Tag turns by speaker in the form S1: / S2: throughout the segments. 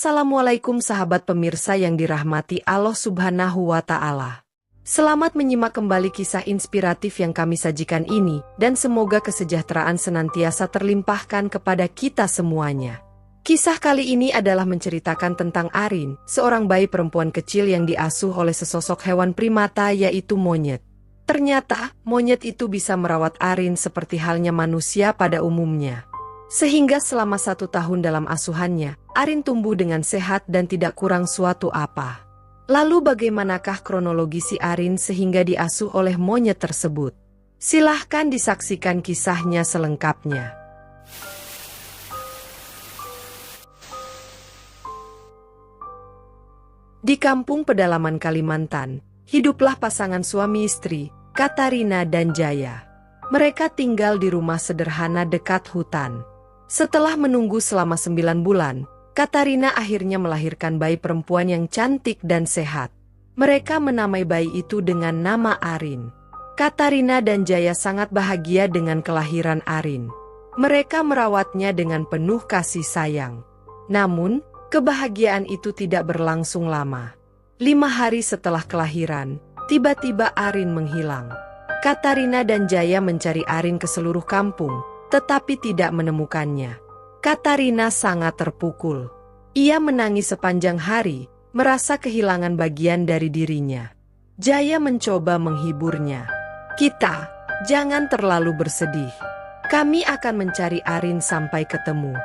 S1: Assalamualaikum sahabat pemirsa yang dirahmati Allah Subhanahu wa Ta'ala. Selamat menyimak kembali kisah inspiratif yang kami sajikan ini, dan semoga kesejahteraan senantiasa terlimpahkan kepada kita semuanya. Kisah kali ini adalah menceritakan tentang Arin, seorang bayi perempuan kecil yang diasuh oleh sesosok hewan primata yaitu monyet. Ternyata, monyet itu bisa merawat Arin seperti halnya manusia pada umumnya. Sehingga selama 1 tahun dalam asuhannya, Arin tumbuh dengan sehat dan tidak kurang suatu apa. Lalu bagaimanakah kronologi si Arin sehingga diasuh oleh monyet tersebut? Silahkan disaksikan kisahnya selengkapnya. Di kampung pedalaman Kalimantan, hiduplah pasangan suami istri, Katarina dan Jaya. Mereka tinggal di rumah sederhana dekat hutan. Setelah menunggu selama 9 bulan, Katarina akhirnya melahirkan bayi perempuan yang cantik dan sehat. Mereka menamai bayi itu dengan nama Arin. Katarina dan Jaya sangat bahagia dengan kelahiran Arin. Mereka merawatnya dengan penuh kasih sayang. Namun, kebahagiaan itu tidak berlangsung lama. 5 hari setelah kelahiran, tiba-tiba Arin menghilang. Katarina dan Jaya mencari Arin ke seluruh kampung, tetapi tidak menemukannya. Katarina sangat terpukul. Ia menangis sepanjang hari, merasa kehilangan bagian dari dirinya. Jaya mencoba menghiburnya. "Kita, jangan terlalu bersedih. Kami akan mencari Arin sampai ketemu.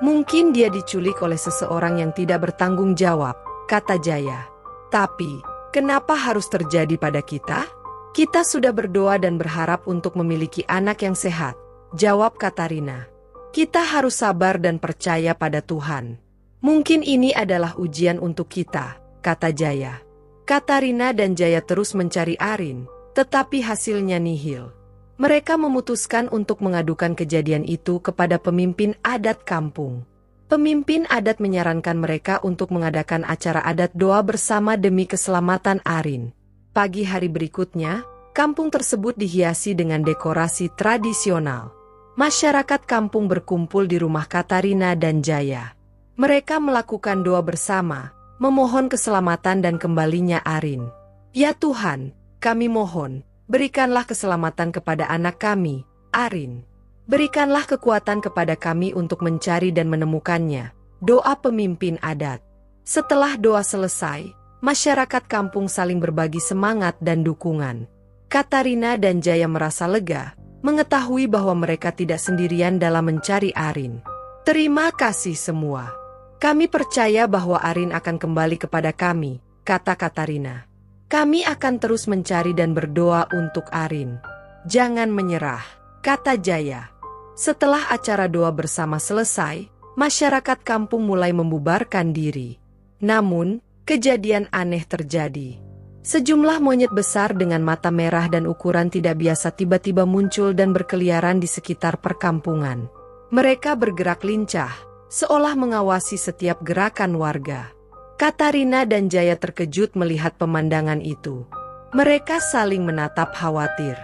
S1: Mungkin dia diculik oleh seseorang yang tidak bertanggung jawab," kata Jaya. "Tapi, kenapa harus terjadi pada kita? Kita sudah berdoa dan berharap untuk memiliki anak yang sehat," jawab Katarina. "Kita harus sabar dan percaya pada Tuhan. Mungkin ini adalah ujian untuk kita," kata Jaya. Katarina dan Jaya terus mencari Arin, tetapi hasilnya nihil. Mereka memutuskan untuk mengadukan kejadian itu kepada pemimpin adat kampung. Pemimpin adat menyarankan mereka untuk mengadakan acara adat doa bersama demi keselamatan Arin. Pagi hari berikutnya, kampung tersebut dihiasi dengan dekorasi tradisional. Masyarakat kampung berkumpul di rumah Katarina dan Jaya. Mereka melakukan doa bersama, memohon keselamatan dan kembalinya Arin. "Ya Tuhan, kami mohon, berikanlah keselamatan kepada anak kami, Arin. Berikanlah kekuatan kepada kami untuk mencari dan menemukannya," doa pemimpin adat. Setelah doa selesai, masyarakat kampung saling berbagi semangat dan dukungan. Katarina dan Jaya merasa lega, mengetahui bahwa mereka tidak sendirian dalam mencari Arin. "Terima kasih semua. Kami percaya bahwa Arin akan kembali kepada kami," kata Katarina. "Kami akan terus mencari dan berdoa untuk Arin. Jangan menyerah," kata Jaya. Setelah acara doa bersama selesai, masyarakat kampung mulai membubarkan diri. Namun, kejadian aneh terjadi. Sejumlah monyet besar dengan mata merah dan ukuran tidak biasa tiba-tiba muncul dan berkeliaran di sekitar perkampungan. Mereka bergerak lincah, seolah mengawasi setiap gerakan warga. Katarina dan Jaya terkejut melihat pemandangan itu. Mereka saling menatap khawatir.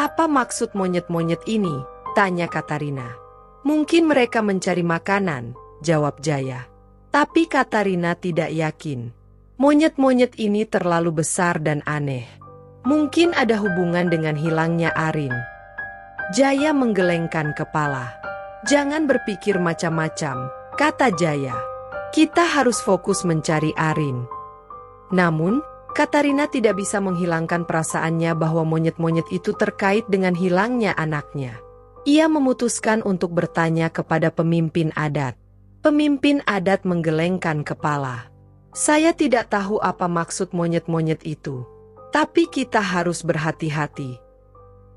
S1: "Apa maksud monyet-monyet ini?" tanya Katarina. "Mungkin mereka mencari makanan," jawab Jaya. Tapi Katarina tidak yakin. Monyet-monyet ini terlalu besar dan aneh. Mungkin ada hubungan dengan hilangnya Arin. Jaya menggelengkan kepala. "Jangan berpikir macam-macam," kata Jaya. "Kita harus fokus mencari Arin." Namun, Katarina tidak bisa menghilangkan perasaannya bahwa monyet-monyet itu terkait dengan hilangnya anaknya. Ia memutuskan untuk bertanya kepada pemimpin adat. Pemimpin adat menggelengkan kepala. "Saya tidak tahu apa maksud monyet-monyet itu. Tapi kita harus berhati-hati."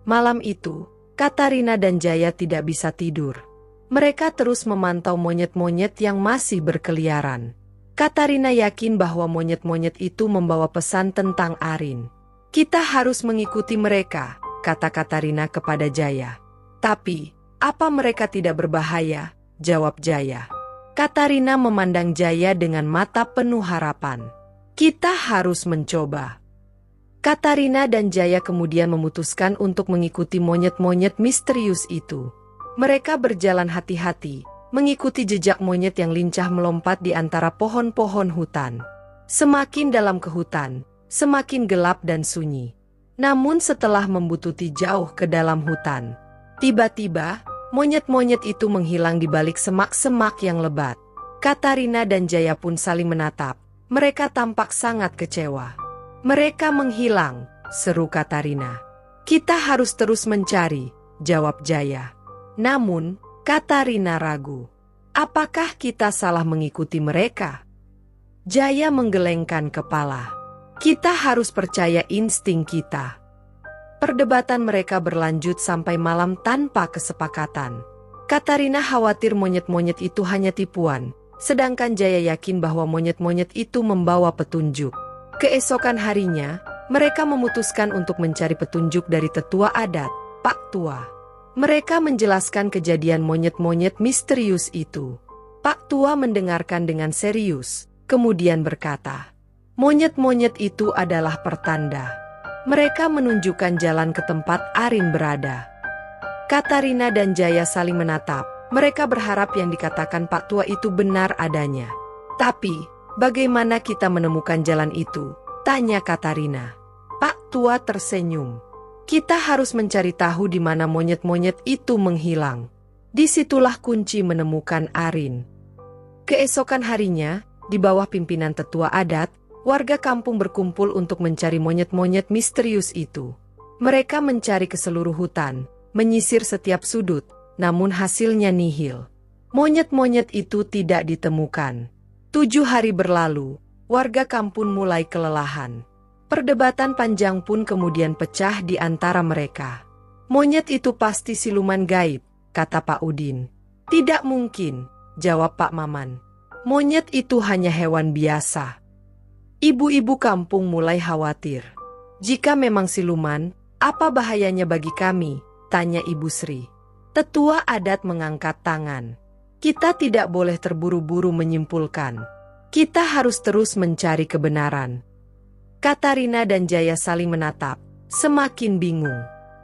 S1: Malam itu, Katarina dan Jaya tidak bisa tidur. Mereka terus memantau monyet-monyet yang masih berkeliaran. Katarina yakin bahwa monyet-monyet itu membawa pesan tentang Arin. "Kita harus mengikuti mereka," kata Katarina kepada Jaya. "Tapi, apa mereka tidak berbahaya?" jawab Jaya. Katarina memandang Jaya dengan mata penuh harapan. "Kita harus mencoba." Katarina dan Jaya kemudian memutuskan untuk mengikuti monyet-monyet misterius itu. Mereka berjalan hati-hati, mengikuti jejak monyet yang lincah melompat di antara pohon-pohon hutan. Semakin dalam ke hutan, semakin gelap dan sunyi. Namun setelah membututi jauh ke dalam hutan, tiba-tiba, monyet-monyet itu menghilang di balik semak-semak yang lebat. Katarina dan Jaya pun saling menatap. Mereka tampak sangat kecewa. "Mereka menghilang," seru Katarina. "Kita harus terus mencari," jawab Jaya. Namun, Katarina ragu. "Apakah kita salah mengikuti mereka?" Jaya menggelengkan kepala. "Kita harus percaya insting kita." Perdebatan mereka berlanjut sampai malam tanpa kesepakatan. Katarina khawatir monyet-monyet itu hanya tipuan, sedangkan Jaya yakin bahwa monyet-monyet itu membawa petunjuk. Keesokan harinya, mereka memutuskan untuk mencari petunjuk dari tetua adat, Pak Tua. Mereka menjelaskan kejadian monyet-monyet misterius itu. Pak Tua mendengarkan dengan serius, kemudian berkata, "Monyet-monyet itu adalah pertanda. Mereka menunjukkan jalan ke tempat Arin berada." Katarina dan Jaya saling menatap. Mereka berharap yang dikatakan Pak Tua itu benar adanya. "Tapi, bagaimana kita menemukan jalan itu?" tanya Katarina. Pak Tua tersenyum. "Kita harus mencari tahu di mana monyet-monyet itu menghilang. Disitulah kunci menemukan Arin." Keesokan harinya, di bawah pimpinan tetua adat, warga kampung berkumpul untuk mencari monyet-monyet misterius itu. Mereka mencari ke seluruh hutan, menyisir setiap sudut, namun hasilnya nihil. Monyet-monyet itu tidak ditemukan. 7 hari berlalu, warga kampung mulai kelelahan. Perdebatan panjang pun kemudian pecah di antara mereka. "Monyet itu pasti siluman gaib," kata Pak Udin. "Tidak mungkin," jawab Pak Maman. "Monyet itu hanya hewan biasa." Ibu-ibu kampung mulai khawatir. "Jika memang siluman, apa bahayanya bagi kami?" tanya Ibu Sri. Tetua adat mengangkat tangan. "Kita tidak boleh terburu-buru menyimpulkan. Kita harus terus mencari kebenaran." Katarina dan Jaya saling menatap, semakin bingung.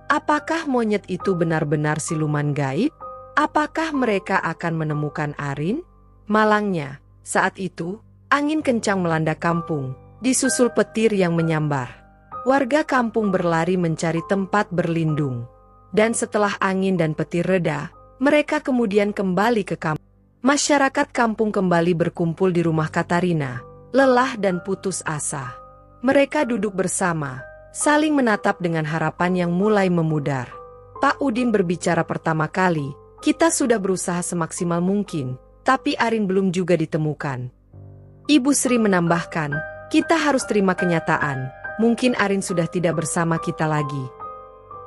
S1: Apakah monyet itu benar-benar siluman gaib? Apakah mereka akan menemukan Arin? Malangnya, saat itu, angin kencang melanda kampung, disusul petir yang menyambar. Warga kampung berlari mencari tempat berlindung. Dan setelah angin dan petir reda, mereka kemudian kembali ke kampung. Masyarakat kampung kembali berkumpul di rumah Katarina, lelah dan putus asa. Mereka duduk bersama, saling menatap dengan harapan yang mulai memudar. Pak Udin berbicara pertama kali, "Kita sudah berusaha semaksimal mungkin, tapi Arin belum juga ditemukan." Ibu Sri menambahkan, "Kita harus terima kenyataan, mungkin Arin sudah tidak bersama kita lagi."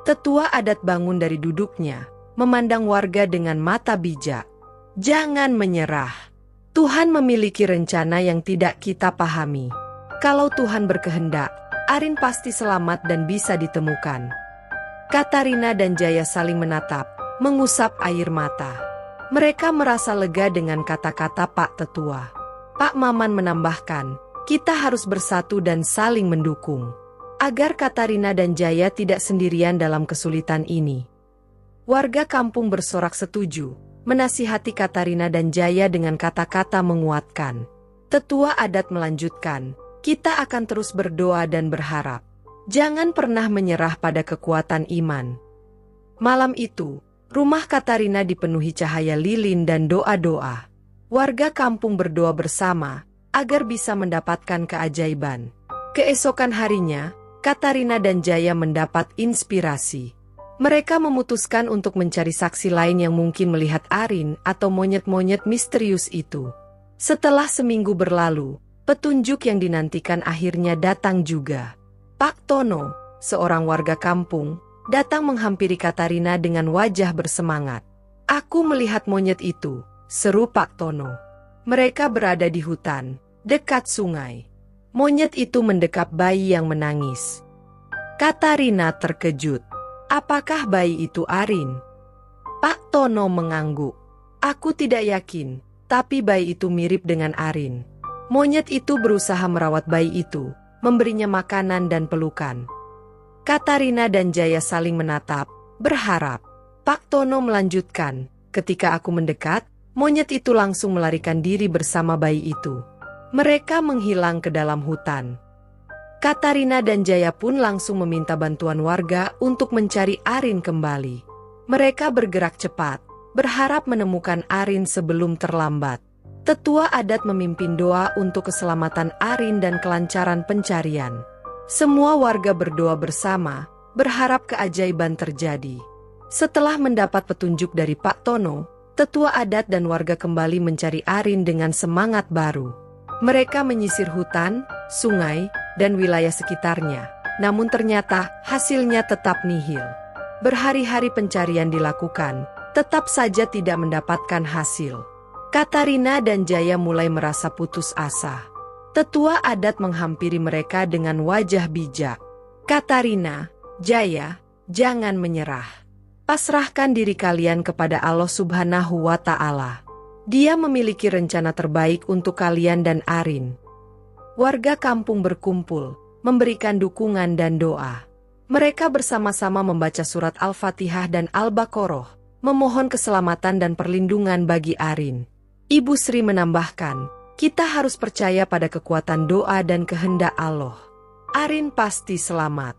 S1: Tetua adat bangun dari duduknya, memandang warga dengan mata bijak. "Jangan menyerah. Tuhan memiliki rencana yang tidak kita pahami. Kalau Tuhan berkehendak, Arin pasti selamat dan bisa ditemukan." Katarina dan Jaya saling menatap, mengusap air mata. Mereka merasa lega dengan kata-kata Pak Tetua. Pak Maman menambahkan, "Kita harus bersatu dan saling mendukung, agar Katarina dan Jaya tidak sendirian dalam kesulitan ini." Warga kampung bersorak setuju, menasihati Katarina dan Jaya dengan kata-kata menguatkan. Tetua adat melanjutkan, "Kita akan terus berdoa dan berharap. Jangan pernah menyerah pada kekuatan iman." Malam itu, rumah Katarina dipenuhi cahaya lilin dan doa-doa. Warga kampung berdoa bersama, agar bisa mendapatkan keajaiban. Keesokan harinya, Katarina dan Jaya mendapat inspirasi. Mereka memutuskan untuk mencari saksi lain yang mungkin melihat Arin atau monyet-monyet misterius itu. Setelah seminggu berlalu, petunjuk yang dinantikan akhirnya datang juga. Pak Tono, seorang warga kampung, datang menghampiri Katarina dengan wajah bersemangat. "Aku melihat monyet itu," seru Pak Tono. Mereka berada di hutan, dekat sungai. Monyet itu mendekap bayi yang menangis. Katarina terkejut. Apakah bayi itu Arin? Pak Tono mengangguk. "Aku tidak yakin, tapi bayi itu mirip dengan Arin." Monyet itu berusaha merawat bayi itu, memberinya makanan dan pelukan. Katarina dan Jaya saling menatap, berharap. Pak Tono melanjutkan, "Ketika aku mendekat, Monyet itu langsung melarikan diri bersama bayi itu. Mereka menghilang ke dalam hutan. Katarina dan Jaya pun langsung meminta bantuan warga untuk mencari Arin kembali. Mereka bergerak cepat, berharap menemukan Arin sebelum terlambat. Tetua adat memimpin doa untuk keselamatan Arin dan kelancaran pencarian. Semua warga berdoa bersama, berharap keajaiban terjadi. Setelah mendapat petunjuk dari Pak Tono, tetua adat dan warga kembali mencari Arin dengan semangat baru. Mereka menyisir hutan, sungai, dan wilayah sekitarnya. Namun ternyata hasilnya tetap nihil. Berhari-hari pencarian dilakukan, tetap saja tidak mendapatkan hasil. Katarina dan Jaya mulai merasa putus asa. Tetua adat menghampiri mereka dengan wajah bijak. Katarina, Jaya, jangan menyerah. Pasrahkan diri kalian kepada Allah Subhanahu wa Ta'ala. Dia memiliki rencana terbaik untuk kalian dan Arin. Warga kampung berkumpul, memberikan dukungan dan doa. Mereka bersama-sama membaca surat Al-Fatihah dan Al-Baqarah, memohon keselamatan dan perlindungan bagi Arin. Ibu Sri menambahkan, kita harus percaya pada kekuatan doa dan kehendak Allah. Arin pasti selamat.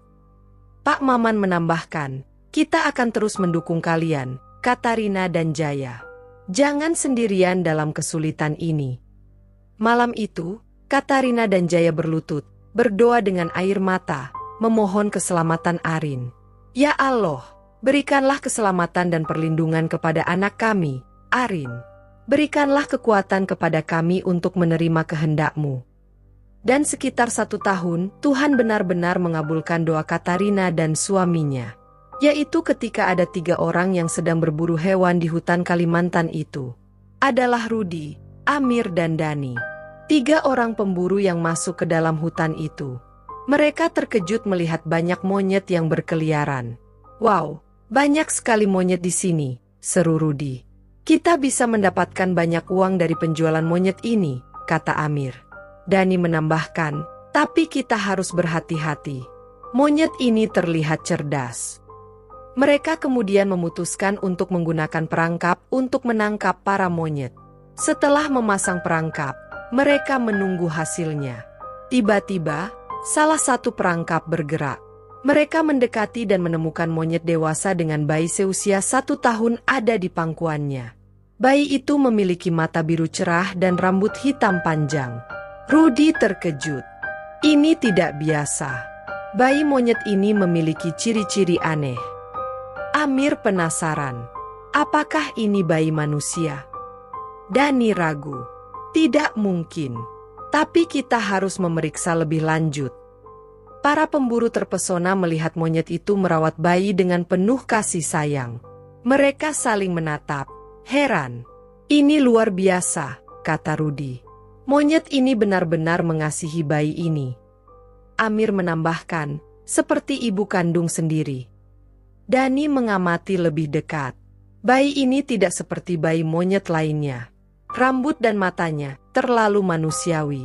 S1: Pak Maman menambahkan, kita akan terus mendukung kalian, Katarina dan Jaya. Jangan sendirian dalam kesulitan ini. Malam itu, Katarina dan Jaya berlutut, berdoa dengan air mata, memohon keselamatan Arin. Ya Allah, berikanlah keselamatan dan perlindungan kepada anak kami, Arin. Berikanlah kekuatan kepada kami untuk menerima kehendak-Mu. Dan sekitar 1 tahun, Tuhan benar-benar mengabulkan doa Katarina dan suaminya. Yaitu ketika ada 3 orang yang sedang berburu hewan di hutan Kalimantan itu. Adalah Rudi, Amir dan Dani. 3 orang pemburu yang masuk ke dalam hutan itu. Mereka terkejut melihat banyak monyet yang berkeliaran. Wow, banyak sekali monyet di sini, seru Rudi. Kita bisa mendapatkan banyak uang dari penjualan monyet ini, kata Amir. Dani menambahkan, tapi kita harus berhati-hati. Monyet ini terlihat cerdas. Mereka kemudian memutuskan untuk menggunakan perangkap untuk menangkap para monyet. Setelah memasang perangkap, mereka menunggu hasilnya. Tiba-tiba, salah satu perangkap bergerak. Mereka mendekati dan menemukan monyet dewasa dengan bayi seusia 1 tahun ada di pangkuannya. Bayi itu memiliki mata biru cerah dan rambut hitam panjang. Rudi terkejut. Ini tidak biasa. Bayi monyet ini memiliki ciri-ciri aneh. Amir penasaran, apakah ini bayi manusia? Dani ragu, tidak mungkin, tapi kita harus memeriksa lebih lanjut. Para pemburu terpesona melihat monyet itu merawat bayi dengan penuh kasih sayang. Mereka saling menatap, heran. Ini luar biasa, kata Rudi. Monyet ini benar-benar mengasihi bayi ini. Amir menambahkan, seperti ibu kandung sendiri. Dani mengamati lebih dekat. Bayi ini tidak seperti bayi monyet lainnya. Rambut dan matanya terlalu manusiawi.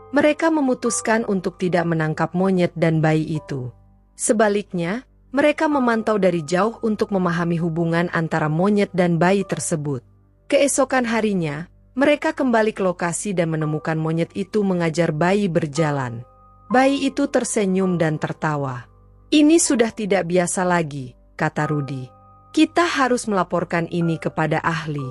S1: Mereka memutuskan untuk tidak menangkap monyet dan bayi itu. Sebaliknya, mereka memantau dari jauh untuk memahami hubungan antara monyet dan bayi tersebut. Keesokan harinya, mereka kembali ke lokasi dan menemukan monyet itu mengajar bayi berjalan. Bayi itu tersenyum dan tertawa. Ini sudah tidak biasa lagi, kata Rudi. Kita harus melaporkan ini kepada ahli.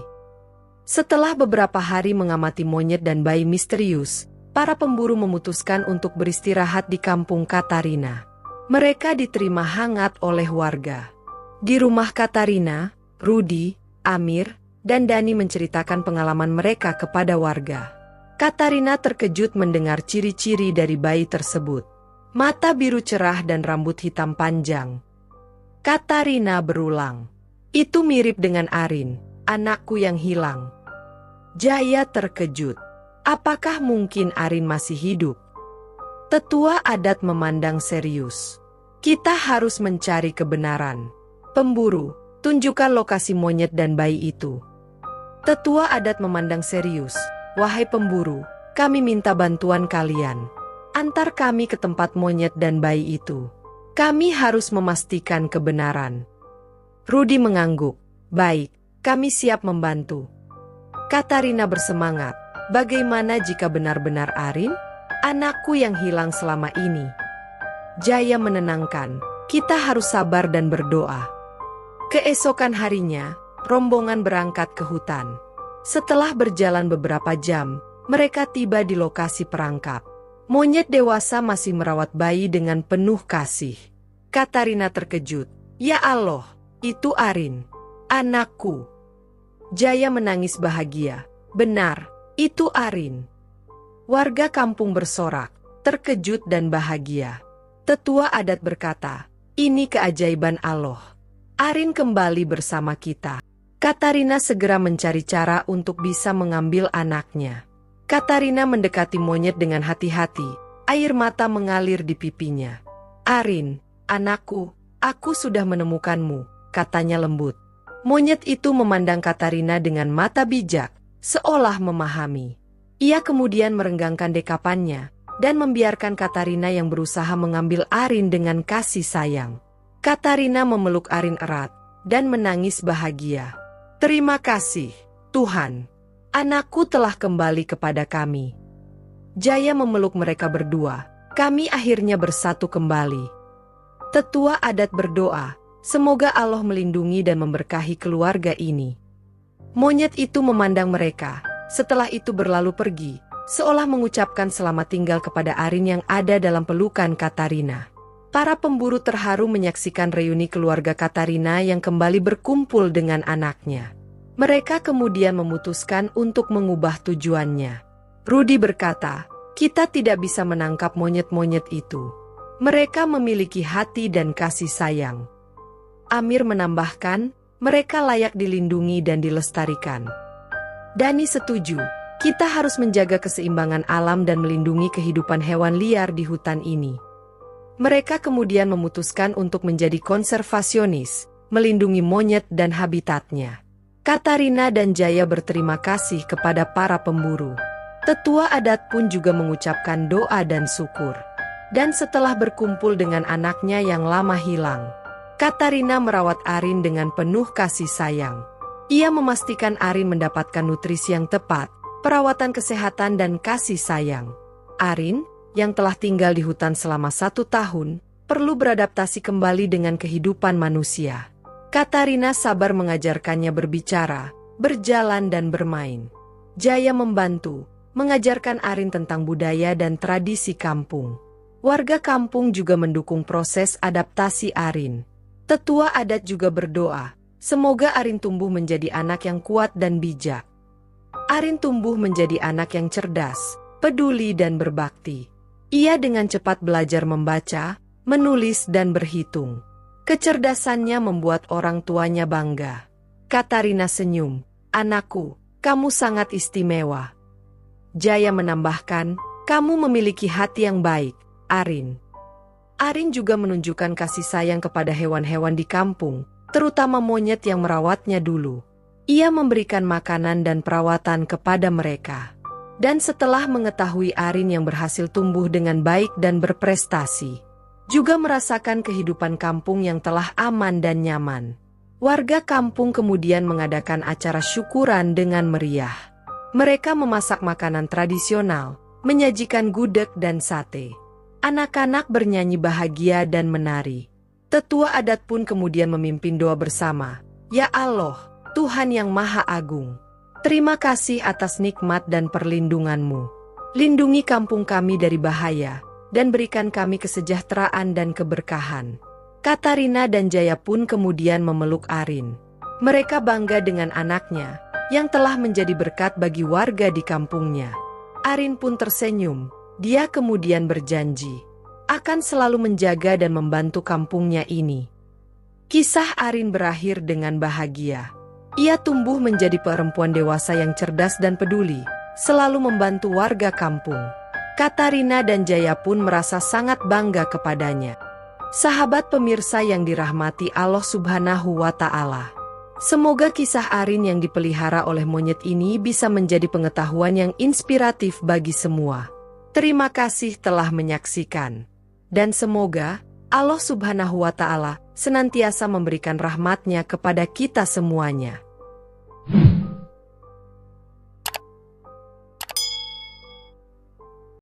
S1: Setelah beberapa hari mengamati monyet dan bayi misterius, para pemburu memutuskan untuk beristirahat di kampung Katarina. Mereka diterima hangat oleh warga. Di rumah Katarina, Rudi, Amir, dan Dani menceritakan pengalaman mereka kepada warga. Katarina terkejut mendengar ciri-ciri dari bayi tersebut. Mata biru cerah dan rambut hitam panjang. Katarina berulang. Itu mirip dengan Arin, anakku yang hilang. Jaya terkejut. Apakah mungkin Arin masih hidup? Tetua adat memandang serius. Kita harus mencari kebenaran. Pemburu, tunjukkan lokasi monyet dan bayi itu. Tetua adat memandang serius. Wahai pemburu, kami minta bantuan kalian. Antar kami ke tempat monyet dan bayi itu. Kami harus memastikan kebenaran. Rudi mengangguk. Baik, kami siap membantu. Katarina bersemangat. Bagaimana jika benar-benar Arin? Anakku yang hilang selama ini. Jaya menenangkan. Kita harus sabar dan berdoa. Keesokan harinya, rombongan berangkat ke hutan. Setelah berjalan beberapa jam, mereka tiba di lokasi perangkap. Monyet dewasa masih merawat bayi dengan penuh kasih. Katarina terkejut. Ya Allah, itu Arin. Anakku. Jaya menangis bahagia. Benar, itu Arin. Warga kampung bersorak, terkejut dan bahagia. Tetua adat berkata, ini keajaiban Allah. Arin kembali bersama kita. Katarina segera mencari cara untuk bisa mengambil anaknya. Katarina mendekati monyet dengan hati-hati, air mata mengalir di pipinya. Arin, anakku, aku sudah menemukanmu, katanya lembut. Monyet itu memandang Katarina dengan mata bijak, seolah memahami. Ia kemudian merenggangkan dekapannya, dan membiarkan Katarina yang berusaha mengambil Arin dengan kasih sayang. Katarina memeluk Arin erat, dan menangis bahagia. Terima kasih, Tuhan. Anakku telah kembali kepada kami. Jaya memeluk mereka berdua, kami akhirnya bersatu kembali. Tetua adat berdoa, semoga Allah melindungi dan memberkahi keluarga ini. Monyet itu memandang mereka, setelah itu berlalu pergi, seolah mengucapkan selamat tinggal kepada Arin yang ada dalam pelukan Katarina. Para pemburu terharu menyaksikan reuni keluarga Katarina yang kembali berkumpul dengan anaknya. Mereka kemudian memutuskan untuk mengubah tujuannya. Rudi berkata, kita tidak bisa menangkap monyet-monyet itu. Mereka memiliki hati dan kasih sayang. Amir menambahkan, mereka layak dilindungi dan dilestarikan. Dani setuju, kita harus menjaga keseimbangan alam dan melindungi kehidupan hewan liar di hutan ini. Mereka kemudian memutuskan untuk menjadi konservasionis, melindungi monyet dan habitatnya. Katarina dan Jaya berterima kasih kepada para pemburu. Tetua adat pun juga mengucapkan doa dan syukur. Dan setelah berkumpul dengan anaknya yang lama hilang, Katarina merawat Arin dengan penuh kasih sayang. Ia memastikan Arin mendapatkan nutrisi yang tepat, perawatan kesehatan dan kasih sayang. Arin, yang telah tinggal di hutan selama 1 tahun, perlu beradaptasi kembali dengan kehidupan manusia. Katarina sabar mengajarkannya berbicara, berjalan dan bermain. Jaya membantu, mengajarkan Arin tentang budaya dan tradisi kampung. Warga kampung juga mendukung proses adaptasi Arin. Tetua adat juga berdoa, semoga Arin tumbuh menjadi anak yang kuat dan bijak. Arin tumbuh menjadi anak yang cerdas, peduli dan berbakti. Ia dengan cepat belajar membaca, menulis dan berhitung. Kecerdasannya membuat orang tuanya bangga. Katarina senyum, anakku, kamu sangat istimewa. Jaya menambahkan, kamu memiliki hati yang baik, Arin. Arin juga menunjukkan kasih sayang kepada hewan-hewan di kampung, terutama monyet yang merawatnya dulu. Ia memberikan makanan dan perawatan kepada mereka. Dan setelah mengetahui Arin yang berhasil tumbuh dengan baik dan berprestasi, juga merasakan kehidupan kampung yang telah aman dan nyaman. Warga kampung kemudian mengadakan acara syukuran dengan meriah. Mereka memasak makanan tradisional, menyajikan gudeg dan sate. Anak-anak bernyanyi bahagia dan menari. Tetua adat pun kemudian memimpin doa bersama. Ya Allah, Tuhan yang Maha Agung, terima kasih atas nikmat dan perlindungan-Mu. Lindungi kampung kami dari bahaya, dan berikan kami kesejahteraan dan keberkahan. Katarina dan Jaya pun kemudian memeluk Arin. Mereka bangga dengan anaknya, yang telah menjadi berkat bagi warga di kampungnya. Arin pun tersenyum. Dia kemudian berjanji akan selalu menjaga dan membantu kampungnya ini. Kisah Arin berakhir dengan bahagia. Ia tumbuh menjadi perempuan dewasa yang cerdas dan peduli, selalu membantu warga kampung. Katarina dan Jaya pun merasa sangat bangga kepadanya. Sahabat pemirsa yang dirahmati Allah Subhanahu wa Ta'ala, semoga kisah Arin yang dipelihara oleh monyet ini bisa menjadi pengetahuan yang inspiratif bagi semua. Terima kasih telah menyaksikan. Dan semoga Allah Subhanahu wa Ta'ala senantiasa memberikan rahmat-Nya kepada kita semuanya.